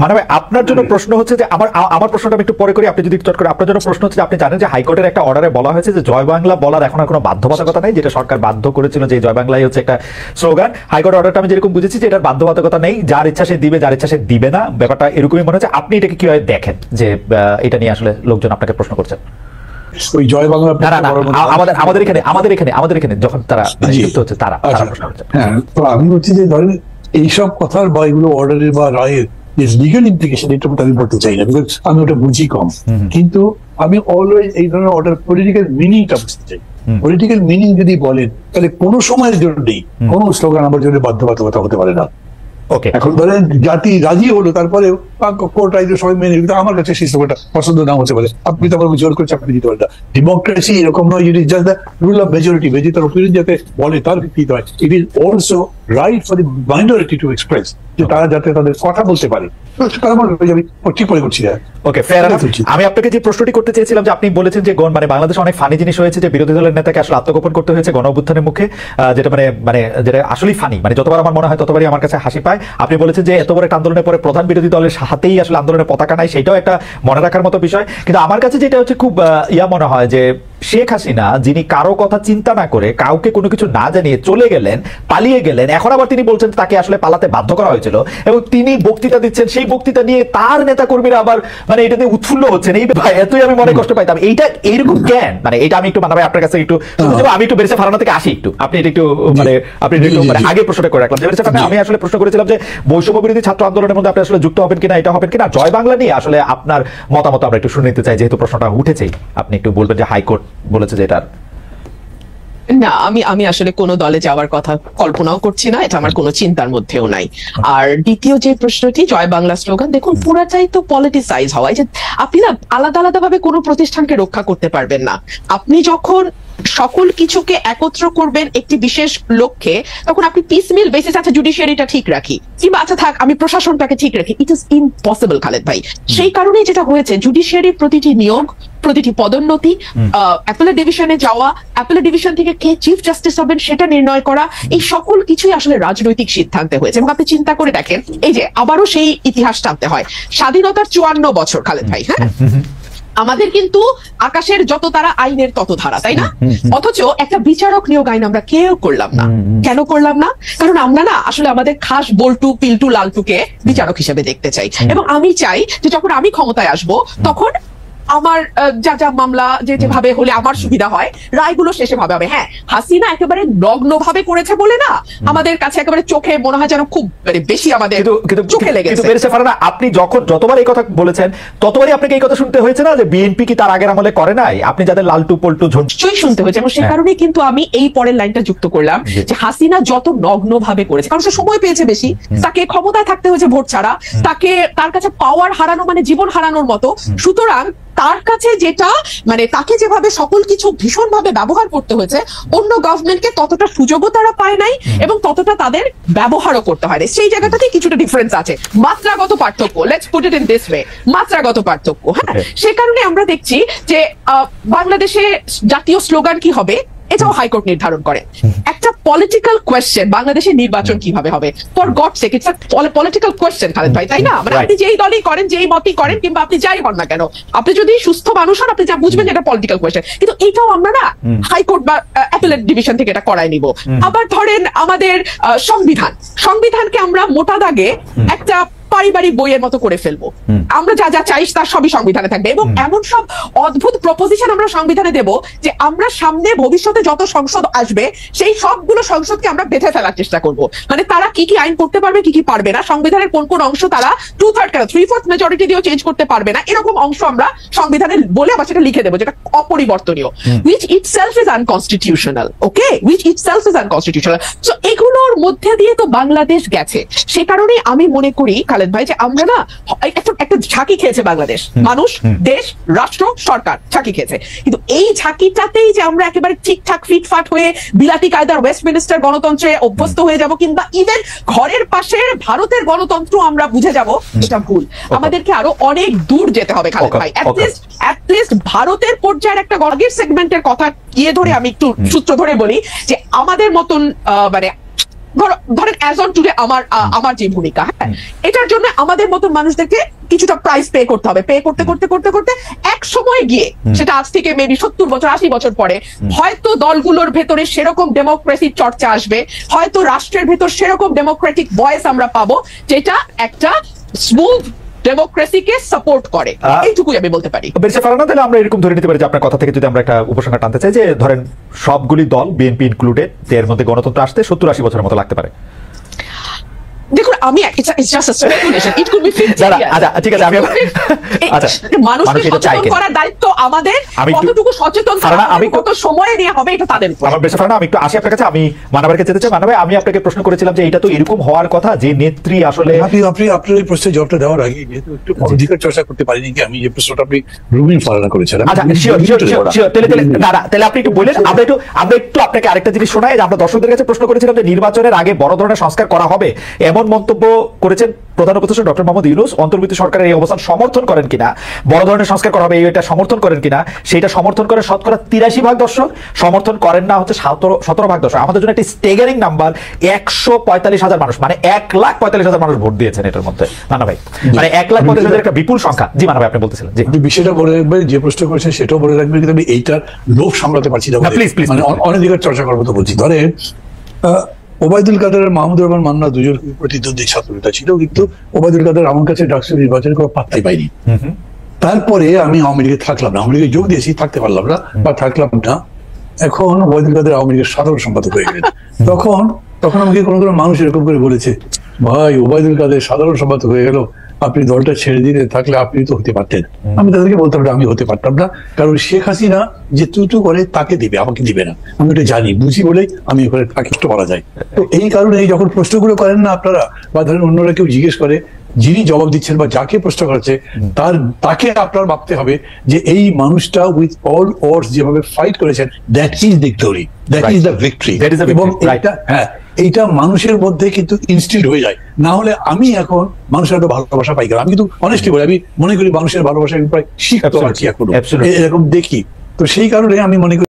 মানে আপনার জন্য প্রশ্ন হচ্ছে যে আমার প্রশ্নটা আমি একটু পরে করি, আপনি যদি চট করে। আপনার জন্য প্রশ্ন হচ্ছে যে আপনি জানেন যে হাইকোর্টের একটা অর্ডারে বলা হয়েছে যে জয় বাংলা বলার এখন আর কোনো বাধ্যবাধকতা নেই, যেটা সরকার বাধ্য করেছিল যে জয় বাংলাই হচ্ছে একটা স্লোগান। হাইকোর্ট অর্ডারটা আমি যেরকম বুঝেছি যে এটার বাধ্যবাধকতা নেই, যার ইচ্ছা সে দিবে, যার ইচ্ছা সে দিবে না, ব্যাপারটা এরকমই মনে হচ্ছে। আপনি এটাকে কিভাবে দেখেন যে এটা নিয়ে আসলে লোকজন আপনাকে প্রশ্ন করছেন? ওই জয় বাংলা আমাদের এখানে যখন তারা যুক্ত হচ্ছে তারা প্রশ্ন করছে। হ্যাঁ, তো আমি বলছি যে ধরেন এইসব কথার বা এগুলো অর্ডারের বা রায়ের লিগাল ইমপ্লিকেশন এটা আমি বলতে চাই না, বিকজ আমি ওটা বুঝি কম। কিন্তু আমি অলওয়েজ এই ধরনের অর্ডার পলিটিক্যাল মিনিংটা বুঝতে চাই। পলিটিক্যাল মিনিং যদি বলেন তাহলে কোনো সময়ের জন্যই কোনো স্লোগান আমার জন্য বাধ্যবাধকতা হতে পারে না। এখন ধরেন জাতি রাজি হলো, তারপরে কোর্ট রাইজে সবাই মেনে নিল, আমার কাছে সেই স্লোগানটা পছন্দ না হতে পারে, আপনি তো আমার জোর করে চাকরি দিতে পারেন না। ডেমোক্রেসি এরকম নয়, it is just the rule of majority. মেজরিটির ওপিনিয়ন যাতে বলে তার ভিত্তিতে হয়। It is also right for the minority to express, যে তারা যাতে তাদের কথা বলতে পারে। ঠিক করে করছি না। ওকে, ফেয়ার এনাফ। আমি আপনাকে যে প্রশ্নটি করতে চেয়েছিলাম যে আপনি বলেছেন যে মানে বাংলাদেশে অনেক ফানি জিনিস হয়েছে, যে বিরোধী দলের নেতাকে আসলে আত্মগোপন করতে হয়েছে গণ অভ্যুত্থানের মুখে, যেটা মানে যেটা আসলেই ফানি, মানে যতবার আমার মনে হয় ততবারই আমার কাছে হাসি পায়। আপনি বলেছেন যে এত বড় একটা আন্দোলনের পরে প্রধান বিরোধী দলের হাতেই আসলে আন্দোলনের পতাকা নাই, সেটাও একটা মনে রাখার মতো বিষয়। কিন্তু আমার কাছে যেটা হচ্ছে খুব মনে হয় যে শেখ হাসিনা যিনি কারো কথা চিন্তা না করে কাউকে কোনো কিছু না জানিয়ে চলে গেলেন, পালিয়ে গেলেন, এখন আবার তিনি বলছেন তাকে আসলে পালাতে বাধ্য করা হয়েছিল, এবং তিনি বক্তৃতা দিচ্ছেন, সেই বক্তৃতা নিয়ে তার নেতা কর্মীরা আবার মানে এটাতে উৎফুল্ল হচ্ছেন। এই ভাই এতই আমি মনে কষ্ট পাইতাম। এইটা এইরকম কেন? মানে এটা আমি একটু মানাবে আপনার কাছে একটু, আমি একটু বেরেসা ফারানা থেকে আসি একটু, আপনি এটা একটু মানে আপনি একটু মানে আগে প্রশ্নটা করে রাখলাম। আমি আসলে প্রশ্ন করেছিলাম যে বৈষম্য বিরোধী ছাত্র আন্দোলনের মধ্যে আপনি আসলে যুক্ত হবেন কিনা, এটা হবেন কিনা। জয় বাংলা নিয়ে আসলে আপনার মতামত আমরা একটু শুনে নিতে চাই, যেহেতু প্রশ্নটা উঠেছেই। আপনি একটু বলবেন যে হাইকোর্ট বলেছে যে এটা না, আমি আসলে কোনো দলে যাওয়ার কথা কল্পনাও করছি না, এটা আমার কোনো চিন্তার মধ্যেও নাই। আর দ্বিতীয় যে প্রশ্নটি জয় বাংলা স্লোগান, দেখুন পুরাটাই তো পলিটিসাইজ হওয়া। যে আপনি না আলাদা আলাদা ভাবে কোনো প্রতিষ্ঠানকে রক্ষা করতে পারবেন না। আপনি যখন সকল কিছুকে একত্র করবেন একটি বিশেষ লক্ষ্যে, তখন আপনি পিসমিল বেসিস আছে জুডিশিয়ারিটা ঠিক রাখি, কিংবা আচ্ছা থাক আমি প্রশাসনটাকে ঠিক রাখি, ইট ইজ ইম্পসিবল খালেদ ভাই। সেই কারণেই যেটা হয়েছে, জুডিশিয়ারির প্রতিটি নিয়োগ, প্রতিটি পদোন্নতি, অ্যাপেলেট ডিভিশনে যাওয়া, অ্যাপেলেট ডিভিশন থেকে কে চিফ জাস্টিস হবেন সেটা নির্ণয় করা, এই সকল কিছুই আসলে রাজনৈতিক সিদ্ধান্তে হয়েছে। এবং আপনি চিন্তা করে দেখেন, এই যে আবারও সেই ইতিহাস টানতে হয়, স্বাধীনতার 54 বছর খালেদ ভাই, হ্যাঁ, আমাদের কিন্তু আকাশের যত তারা আইনের তত ধারা, তাই না? অথচ একটা বিচারক নিয়োগ আইন আমরা কেউ করলাম না। কেন করলাম না? কারণ আমরা না আসলে আমাদের খাস বল্টু পিল্টু লালটুকে বিচারক হিসেবে দেখতে চাই। এবং আমি চাই যে যখন আমি ক্ষমতায় আসবো তখন আমার যা যা মামলা যেভাবে হলে আমার সুবিধা হয়, রায়গুলো শেষে ভাবে হবে। হ্যাঁ, হাসিনা একেবারে নগ্ন ভাবে করেছে বলে না আমাদের কাছে একেবারে চোখে মনে হয় যেন খুব বেশি আমাদের চোখে লেগেছে। আপনি যতবার এই কথা বলেছেন ততবারই আপনাকে এই কথা শুনতে হয়েছে না যে বিএনপি কি তার আগের আমলে করে নাই, আপনি যাদের লালটু পল্টু নিশ্চয়ই শুনতে হয়েছে। এবং সেই কারণেই কিন্তু আমি এই পরের লাইনটা যুক্ত করলাম যে হাসিনা যত নগ্ন ভাবে করেছে, কারণ সে সময় পেয়েছে বেশি, তাকে ক্ষমতায় থাকতে হয়েছে ভোট ছাড়া, তার কাছে পাওয়ার হারানো মানে জীবন হারানোর মতো। সুতরাং তার কাছে যেটা মানে তাকে যেভাবে সকল কিছু ভীষণ ভাবে ব্যবহার করতে হয়েছে, অন্য গভর্নমেন্টকে ততটা সুযোগও তারা পায় নাই এবং ততটা তাদের ব্যবহারও করতে হয় না। সেই জায়গাটাতে কিছুটা ডিফারেন্স আছে, মাত্রাগত পার্থক্য। Let's put it in this way, মাত্রাগত পার্থক্য। হ্যাঁ, সে কারণে আমরা দেখছি যে বাংলাদেশে জাতীয় স্লোগান কি হবে এটাও হাইকোর্ট নির্ধারণ করে। একটা পলিটিক্যাল কোয়েশ্চেন, বাংলাদেশের নির্বাচন কিভাবে হবে, for God sake it's a political question Khaled ভাই, তাই না? মানে আপনি যেই দলই করেন, যেই মতই করেন, কিংবা আপনি যাই হন না কেন, আপনি যদি সুস্থ মানুষ হন আপনি যা বুঝবেন যে এটা পলিটিক্যাল কোয়েশ্চেন। কিন্তু এইটাও আমরা না হাইকোর্ট বা অ্যাপেলেট ডিভিশন থেকে এটা করাই নিব। আবার ধরেন আমাদের সংবিধানকে আমরা মোটা দাগে একটা পারিবারিক বইয়ের মতো করে ফেলবো, আমরা যা যা চাই তার সবই সংবিধানে থাকবে। এবং এমন সব অদ্ভুত প্রপোজিশন আমরা সংবিধানে দেব যে আমরা সামনে ভবিষ্যতে যত সংসদ আসবে সেই সবগুলো সংসদকে আমরা বেঁধে ফেলার চেষ্টা করব। মানে তারা কি কি আইন করতে পারবে, কি কি পারবে না, সংবিধানের কোন কোন অংশ তারা 2/3 কেন 3/4 মেজরিটি দিয়েও চেঞ্জ করতে পারবে না, এরকম অংশ আমরা সংবিধানে বলে আবার সেটা লিখে দেবো যেটা অপরিবর্তনীয়, which itself is unconstitutional. Okay, which itself is unconstitutional. So এগুলোর মধ্যে দিয়ে তো বাংলাদেশ গেছে। সে কারণে আমি মনে করি খালেদ ভাই যে আমরা না একটা ঝাঁকি খেয়েছে বাংলাদেশ, মানুষ, দেশ, রাষ্ট্র, সরকার ঝাঁকি খেয়েছে। কিন্তু এই ঝাঁকিটাতেই যে আমরা একেবারে ঠিকঠাক ফিটফাট হয়ে বিলাতি কায়দার ওয়েস্টমিনিস্টার গণতন্ত্রে অভ্যস্ত হয়ে যাব, কিংবা ইভেন ঘরের পাশের ভারতের গণতন্ত্র আমরা বুঝে যাব, এটা ভুল। আমাদেরকে আরো অনেক দূর যেতে হবে খালেদ ভাই। অ্যাটলিস্ট ভারতের পর্যায়ের একটা গণগির সেগমেন্টের কথা গিয়ে ধরে আমি একটু সূত্র ধরে বলি যে আমাদের মতন মানে ধরেন অ্যাজ অন টুডে আমার যে ভূমিকা, হ্যাঁ, এটার জন্য আমাদের মতো মানুষদেরকে কিছুটা প্রাইস পে করতে হবে। পে করতে করতে করতে করতে এক সময় গিয়ে, সেটা আজ থেকে মেবি 70 বছর 80 বছর পরে, হয়তো দলগুলোর ভেতরে সেরকম ডেমোক্রেসির চর্চা আসবে, হয়তো রাষ্ট্রের ভেতর সেরকম ডেমোক্রেটিক ভয়েস আমরা পাবো যেটা একটা স্মুথ ডেমোক্রেসিকে সাপোর্ট করে। এইটুকুই আমি বলতে পারি। বেরসে ফারহানা, তাহলে আমরা এরকম ধরে নিতে পারি যে আপনার কথা থেকে যদি আমরা একটা উপসংহার টানতে চাই যে ধরেন সবগুলি দল, বিএনপি ইনক্লুডেড, এর মধ্যে গণতন্ত্র আসতে 70-80 বছরের মতো লাগতে পারে। দেখুন, আমি it's just a speculation. It could be 50 years. আচ্ছা ঠিক আছে, আমি আচ্ছা মানুষকে সচেতন করার দায়িত্ব আমাদের। কতটুকু সচেতন করা, আমি কত সময় নিয়ে হবে, এটা তাদের উপর। আমার বেশ ফারহানা, আমি একটু আসি আপনার কাছে। আমি মানবেরকে যেতে চাই। মানবে, আমি আপনাকে প্রশ্ন করেছিলাম যে এটা তো এরকম হওয়ার কথা যে নেত্রী আসলে আপনার এই প্রশ্নের জবাবটা দেওয়ার আগে যেহেতু একটু অধিকার চর্চা করতে পারিনি কি, আমি যে প্রশ্নটা আপনি রুবিন ফারহানা করেছেন। আচ্ছা শিওর, তাহলে আপনি একটু বলেন। আমরা একটু আপনাকে আরেকটা জিনিস শোনাই যে আমরা দর্শকদের কাছে প্রশ্ন করেছিলাম যে নির্বাচনের আগে বড় ধরনের সংস্কার করা হবে, এমন মন্তব্য করেছেন প্রধান উপদেষ্টা ডক্টর মোহাম্মদ ইউনূস। অন্তর্বর্তী সরকারের এই অবস্থান সমর্থন করেন কিনা, বড় ধরনের সংস্কার করা হবে এটা সমর্থন করেন কিনা, সেটা সমর্থন করে শতকরা 83% দর্শক, সমর্থন করেন না হচ্ছে 17% দর্শক। আমাদের জন্য একটি স্টেগারিং নাম্বার, 145,000 মানুষ, মানে 1,45,000 মানুষ ভোট দিয়েছেন এটার মধ্যে। মানা ভাই, মানে 1,45,000 একটা বিপুল সংখ্যা। জি মানা ভাই, আপনি বলতেছিলেন। জি, বিষয়টা বলে রাখবেন, যে প্রশ্ন করেছেন সেটাও বলে রাখবেন, কিন্তু আমি এইটার লোভ সামলাতে পারছি না। প্লিজ, মানে অনধিকার চর্চা করবো তো বলছি। ধরেন ওবায়দুল কাদের আর মাহমুদুর রহমান মান্না দুজন প্রতিদ্বন্দ্বী ছাত্রনেতা ছিল, কিন্তু ওবায়দুল কাদের আমার কাছে ডাকসু নির্বাচনের কোনো পাত্তাই পাইনি। তারপরে আমি আওয়ামী লীগে থাকলাম না, আওয়ামী লীগে যোগ দিয়েছি, থাকতে পারলাম না বা থাকলাম না। এখন ওবায়দুল কাদের আওয়ামী লীগের সাধারণ সম্পাদক হয়ে গেলেন। তখন আমাকে কোনো কোনো মানুষ এরকম করে বলেছে, ভাই ওবায়দুল কাদের সাধারণ সম্পাদক হয়ে গেল, আপনি দলটা ছেড়ে দিতে থাকলে আপনি তো হতে পারতেন। আমি তাদেরকে বলতাম না, আমি হতে পারতাম না, কারণ শেখ হাসিনা যে তুতু করে তাকে দিবে, আমাকে দিবে না। আমি ওটা জানি, বুঝি বলেই আমি ওখানে আকৃষ্ট করা যায়। তো এই কারণে যখন প্রশ্নগুলো করেন না আপনারা, বা ধরেন অন্যরা কেউ জিজ্ঞেস করে, যিনি জবাব দিচ্ছেন বা যাকে প্রশ্ন করেছে তাকে আপনার ভাবতে হবে যে এই মানুষটা উইথ অল অডস যেভাবে ফাইট করেছেন, that is victory, that is the victory. এবং এইটা মানুষের মধ্যে কিন্তু ইনস্টিল হয়ে যায়। না হলে আমি এখন মানুষের একটা ভালোবাসা পাই, আমি কিন্তু অনেস্টলি বলি, আমি মনে করি মানুষের ভালোবাসা আমি প্রায় শিখতে পারছি এখন, এরকম দেখি। তো সেই কারণে আমি মনে করি